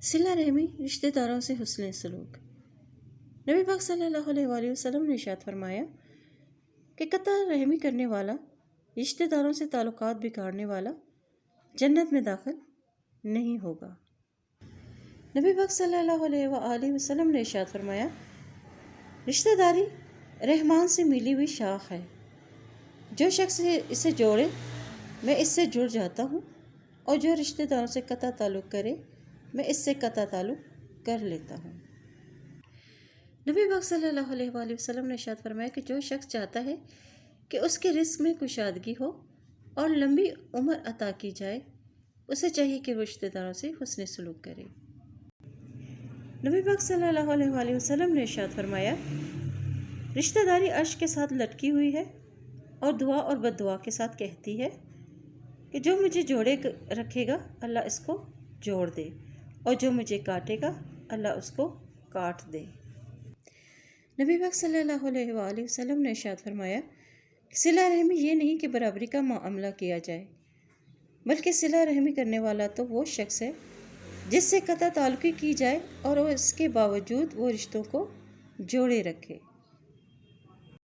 صلہ رحمی رشتہ داروں سے حسن سلوک۔ نبی پاک صلی اللہ علیہ وآلہ وسلم نے ارشاد فرمایا کہ قطع رحمی کرنے والا، رشتہ داروں سے تعلقات بگاڑنے والا جنت میں داخل نہیں ہوگا۔ نبی پاک صلی اللہ علیہ وآلہ وسلم نے ارشاد فرمایا، رشتہ داری رحمان سے ملی ہوئی شاخ ہے، جو شخص اسے جوڑے میں اس سے جڑ جاتا ہوں، اور جو رشتہ داروں سے قطع تعلق کرے میں اس سے قطع تعلق کر لیتا ہوں۔ نبی پاک صلی اللہ علیہ وآلہ وسلم نے ارشاد فرمایا کہ جو شخص چاہتا ہے کہ اس کے رزق میں کشادگی ہو اور لمبی عمر عطا کی جائے، اسے چاہیے کہ وہ رشتہ داروں سے حسن سلوک کرے۔ نبی پاک صلی اللہ علیہ وآلہ وسلم نے ارشاد فرمایا، رشتہ داری عرش کے ساتھ لٹکی ہوئی ہے اور دعا اور بد دعا کے ساتھ کہتی ہے کہ جو مجھے جوڑے رکھے گا اللہ اس کو جوڑ دے، اور جو مجھے کاٹے گا اللہ اس کو کاٹ دے۔ نبی پاک صلی اللہ علیہ وآلہ وسلم نے ارشاد فرمایا، صلہ رحمی یہ نہیں کہ برابری کا معاملہ کیا جائے، بلکہ صلہ رحمی کرنے والا تو وہ شخص ہے جس سے قطع تعلقی کی جائے اور وہ اس کے باوجود وہ رشتوں کو جوڑے رکھے۔